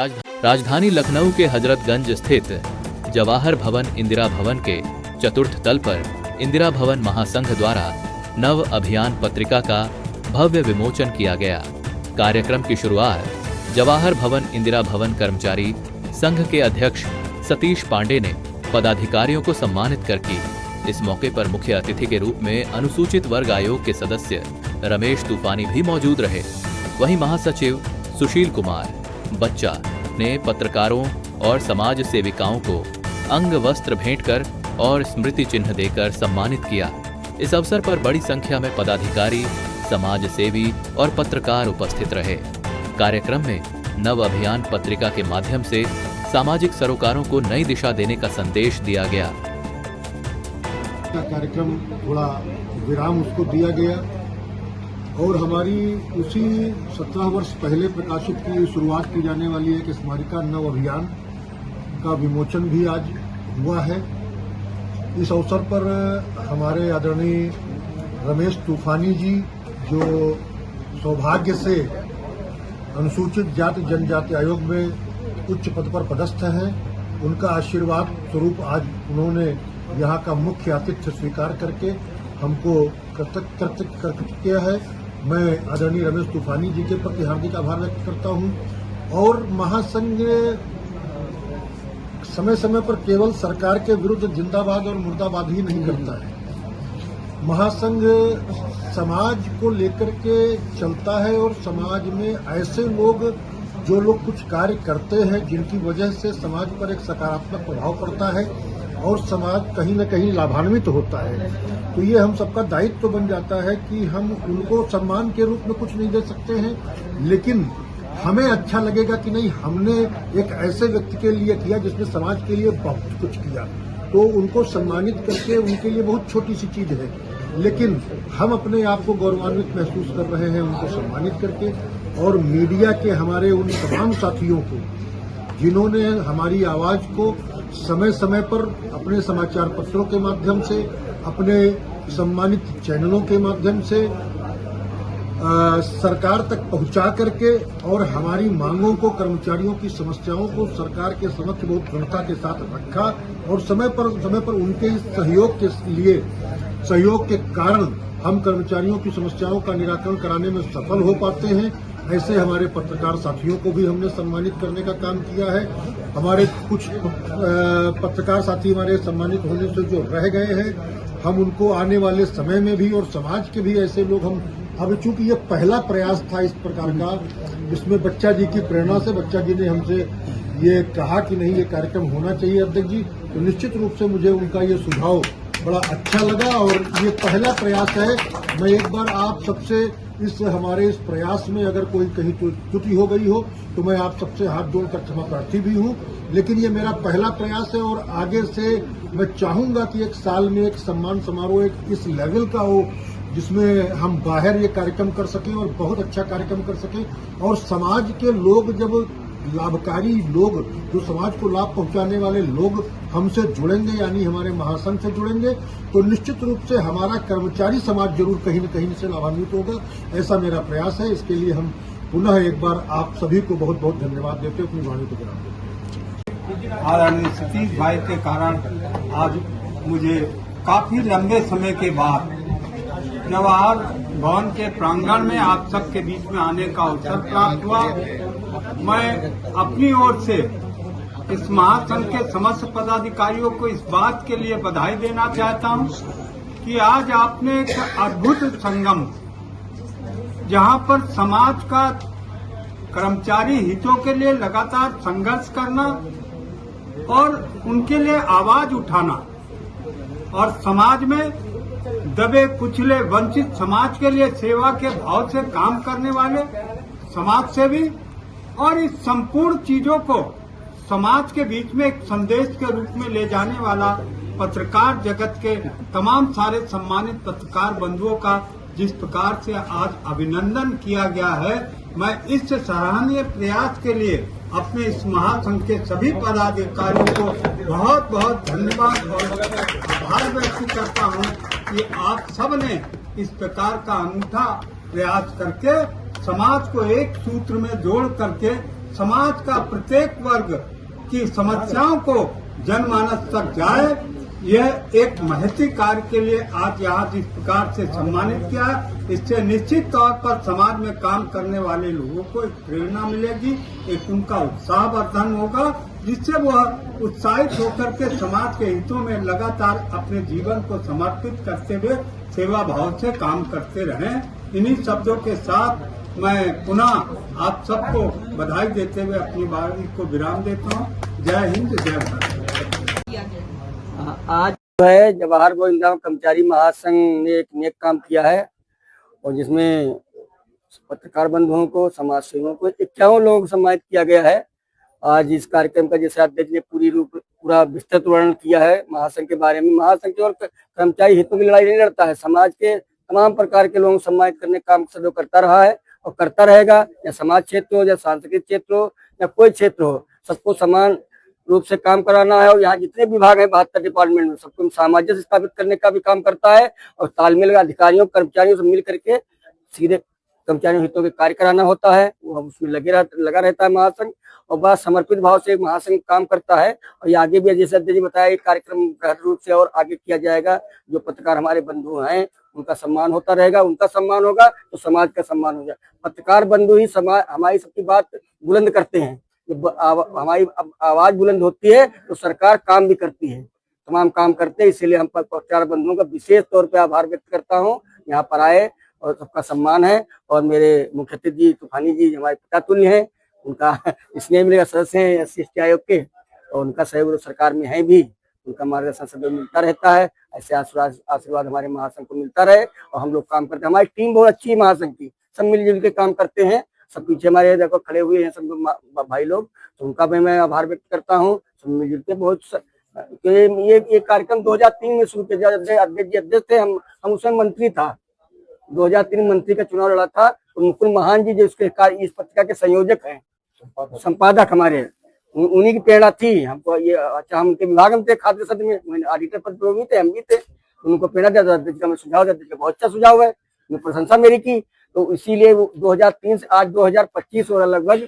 राजधानी लखनऊ के हजरतगंज स्थित जवाहर भवन इंदिरा भवन के चतुर्थ तल पर इंदिरा भवन महासंघ द्वारा नव अभियान पत्रिका का भव्य विमोचन किया गया। कार्यक्रम की शुरुआत जवाहर भवन इंदिरा भवन कर्मचारी संघ के अध्यक्ष सतीश पांडे ने पदाधिकारियों को सम्मानित कर की। इस मौके पर मुख्य अतिथि के रूप में अनुसूचित वर्ग आयोग के सदस्य रमेश तूफानी भी मौजूद रहे। वहीं महासचिव सुशील कुमार बच्चा ने पत्रकारों और समाज सेविकाओं को अंग वस्त्र भेंट कर और स्मृति चिन्ह देकर सम्मानित किया। इस अवसर पर बड़ी संख्या में पदाधिकारी, समाज सेवी और पत्रकार उपस्थित रहे। कार्यक्रम में नव अभियान पत्रिका के माध्यम से सामाजिक सरोकारों को नई दिशा देने का संदेश दिया गया। कार्यक्रम थोड़ा विराम उसको दिया गया और हमारी उसी 17 वर्ष पहले प्रकाशित की शुरुआत की जाने वाली एक स्मारिका नव अभियान का विमोचन भी आज हुआ है। इस अवसर पर हमारे आदरणीय रमेश तूफानी जी, जो सौभाग्य से अनुसूचित जाति जनजाति आयोग में उच्च पद पर पदस्थ हैं, उनका आशीर्वाद स्वरूप आज उन्होंने यहाँ का मुख्य आतिथ्य स्वीकार करके हमको कृतज्ञ किया है। मैं आदरणीय रमेश तूफानी जी के प्रति हार्दिक आभार व्यक्त करता हूँ। और महासंघ समय समय पर केवल सरकार के विरुद्ध जिंदाबाद और मुर्दाबाद ही नहीं करता है। महासंघ समाज को लेकर के चलता है और समाज में ऐसे लोग जो लोग कुछ कार्य करते हैं जिनकी वजह से समाज पर एक सकारात्मक प्रभाव पड़ता है और समाज कहीं न कहीं लाभान्वित होता है, तो ये हम सबका दायित्व बन जाता है कि हम उनको सम्मान के रूप में कुछ नहीं दे सकते हैं, लेकिन हमें अच्छा लगेगा कि नहीं, हमने एक ऐसे व्यक्ति के लिए किया जिसने समाज के लिए बहुत कुछ किया, तो उनको सम्मानित करके उनके लिए बहुत छोटी सी चीज है, लेकिन हम अपने आप को गौरवान्वित महसूस कर रहे हैं उनको सम्मानित करके। और मीडिया के हमारे उन तमाम साथियों को जिन्होंने हमारी आवाज को समय समय पर अपने समाचार पत्रों के माध्यम से, अपने सम्मानित चैनलों के माध्यम से सरकार तक पहुंचा करके और हमारी मांगों को, कर्मचारियों की समस्याओं को सरकार के समक्ष बहुत दृढ़ता के साथ रखा और समय पर उनके सहयोग के कारण हम कर्मचारियों की समस्याओं का निराकरण कराने में सफल हो पाते हैं। ऐसे हमारे पत्रकार साथियों को भी हमने सम्मानित करने का काम किया है। हमारे कुछ पत्रकार साथी हमारे सम्मानित होने से जो रह गए हैं, हम उनको आने वाले समय में भी, और समाज के भी ऐसे लोग हम, अब चूंकि ये पहला प्रयास था इस प्रकार का, इसमें बच्चा जी की प्रेरणा से बच्चा जी ने हमसे ये कहा कि नहीं, ये कार्यक्रम होना चाहिए अध्यक्ष जी, तो निश्चित रूप से मुझे उनका ये सुझाव बड़ा अच्छा लगा और ये पहला प्रयास है। मैं एक बार आप सबसे हमारे इस प्रयास में अगर कोई कहीं त्रुटि हो गई हो तो मैं आप सबसे हाथ जोड़कर क्षमा प्रार्थी भी हूँ, लेकिन ये मेरा पहला प्रयास है और आगे से मैं चाहूंगा कि एक साल में एक सम्मान समारोह एक इस लेवल का हो जिसमें हम बाहर ये कार्यक्रम कर सकें और बहुत अच्छा कार्यक्रम कर सकें, और समाज के लोग, जब लाभकारी लोग, जो समाज को लाभ पहुंचाने वाले लोग हमसे जुड़ेंगे, यानी हमारे महासंघ से जुड़ेंगे, तो निश्चित रूप से हमारा कर्मचारी समाज जरूर कहीं न कहीं से लाभान्वित होगा। ऐसा मेरा प्रयास है। इसके लिए हम पुनः एक बार आप सभी को बहुत बहुत धन्यवाद देते अपनी वाणी को गिराते। आदरणीय सतीश भाई के कारण आज मुझे काफी लंबे समय के बाद जवाहर भवन के प्रांगण में आप सबके बीच में आने का अवसर प्राप्त हुआ। मैं अपनी ओर से इस महासंघ के समस्त पदाधिकारियों को इस बात के लिए बधाई देना चाहता हूं कि आज आपने एक अद्भुत संगम, जहां पर समाज का कर्मचारी हितों के लिए लगातार संघर्ष करना और उनके लिए आवाज उठाना और समाज में दबे कुचले वंचित समाज के लिए सेवा के भाव से काम करने वाले समाज सेवी और इस संपूर्ण चीजों को समाज के बीच में एक संदेश के रूप में ले जाने वाला पत्रकार जगत के तमाम सारे सम्मानित पत्रकार बंधुओं का जिस प्रकार से आज अभिनंदन किया गया है, मैं इस सराहनीय प्रयास के लिए अपने इस महासंघ के सभी पदाधिकारियों को बहुत बहुत धन्यवाद और आभार व्यक्त करता हूं कि आप सब ने इस प्रकार का अनूठा प्रयास करके समाज को एक सूत्र में जोड़ करके समाज का प्रत्येक वर्ग की समस्याओं को जनमानस तक जाए, यह एक महती कार्य के लिए आज यहाँ जिस प्रकार से सम्मानित किया है, इससे निश्चित तौर पर समाज में काम करने वाले लोगों को एक प्रेरणा मिलेगी, एक उनका उत्साहवर्धन होगा, जिससे वह उत्साहित होकर के समाज के हितों में लगातार अपने जीवन को समर्पित करते हुए सेवा भाव से काम करते रहें। इन्हीं शब्दों के साथ मैं पुनः आप सबको बधाई देते हुए अपनी वाणी को विराम देता हूँ। जय हिंद, जय भारत। आज जो है जवाहर गोविंद कर्मचारी महासंघ ने एक नेक काम किया है, और जिसमें पत्रकार बंधुओं को, समाज सेवियों को 51 लोगों को सम्मानित किया गया है। आज इस कार्यक्रम का जैसे अध्यक्ष ने पूरा विस्तृत वर्णन किया है महासंघ के बारे में। महासंघ केवल कर्मचारी हितों की लड़ाई नहीं लड़ता है, समाज के तमाम प्रकार के लोगों को सम्मानित करने का काम सदैव करता रहा है और करता रहेगा। या समाज क्षेत्र हो, या सांस्कृतिक क्षेत्र हो, या कोई क्षेत्र हो, सबको समान रूप से काम कराना है। और यहाँ जितने विभाग हैं 72 डिपार्टमेंट में, सबको सामंजस्य स्थापित करने का भी काम करता है, और तालमेल अधिकारियों कर्मचारियों से मिल करके सीधे कर्मचारियों हितों के कार्य कराना होता है। वो हम उसमें लगा रहता है महासंघ, और बड़ा समर्पित भाव से महासंघ काम करता है। और ये आगे भी जैसे अध्यक्ष जी बताया, ये कार्यक्रम गहन रूप से और आगे किया जाएगा। जो पत्रकार हमारे बंधु हैं उनका सम्मान होता रहेगा, उनका सम्मान होगा तो समाज का सम्मान हो जाए। पत्रकार बंधु ही समाज हमारी सबकी बात बुलंद करते हैं। जब हमारी आवाज बुलंद होती है तो सरकार काम भी करती है, तमाम काम करते हैं। इसीलिए हम पत्रकार बंधुओं का विशेष तौर पे आभार व्यक्त करता हूँ, यहाँ पर आए और सबका सम्मान है। और मेरे मुख्य अतिथि जी तूफानी जी हमारे पिता तुल्य हैं, उनका स्नेह मिलेगा, सदस्य हैं SC आयोग के, और उनका सहयोग सरकार में है भी, उनका मार्गदर्शन सदैव मिलता रहता है। ऐसे आशीर्वाद हमारे महासंघ को मिलता रहे और हम लोग काम करते हैं। हमारी टीम बहुत अच्छी है महासंघ की, सब मिलजुल के काम करते हैं। सब पीछे हमारे देखो खड़े हुए हैं सब भाई लोग, तो उनका भी मैं आभार व्यक्त करता हूँ। सब मिलजुल के बहुत ये कार्यक्रम 2003 में शुरू किया। अध्यक्ष जी अध्यक्ष थे, हम उसमें मंत्री था, 2003 मंत्री का चुनाव लड़ा था। तो मुकुल महान जी जो इसके इस पत्रिका के संयोजक हैं, संपादक हमारे, उन्हीं की प्रेरणा थी हमको। ये अच्छा, हम उनके विभाग में थे, खाद्य सद में ऑडिटर पद पर भी थे, हम भी थे। उनको प्रेरणा दिया, अध्यक्ष का मैं सुझाव दिया, बहुत अच्छा सुझाव है, प्रशंसा मेरी की। तो इसीलिए 2003 से आज 2025 हो रहा, लगभग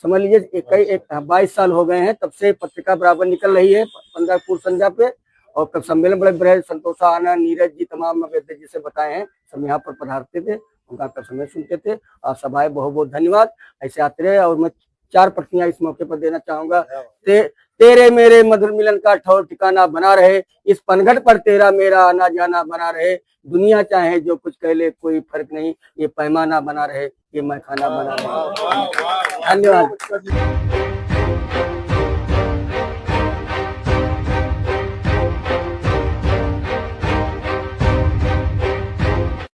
समझ लीजिए 22 साल हो गए हैं, तब से पत्रिका बराबर निकल रही है 15 पूर्व संध्या पे। और कब सम्मेलन बड़े संतोषा आना, नीरज जी, तमाम अध्यक्ष जी से बताए हैं, सब यहाँ पर पधारते थे, उनका कब समय सुनते थे। आप सभाएं बहुत बहुत धन्यवाद, ऐसे आते रहे। और मैं 4 प्रतियां इस मौके पर देना चाहूंगा। तेरे मेरे मधुर मिलन का ठौर ठिकाना बना रहे, इस पनघट पर तेरा मेरा आना जाना बना रहे। दुनिया चाहे जो कुछ कह ले, कोई फर्क नहीं, ये पैमाना बना रहे, ये मैं खाना बना रहे। धन्यवाद।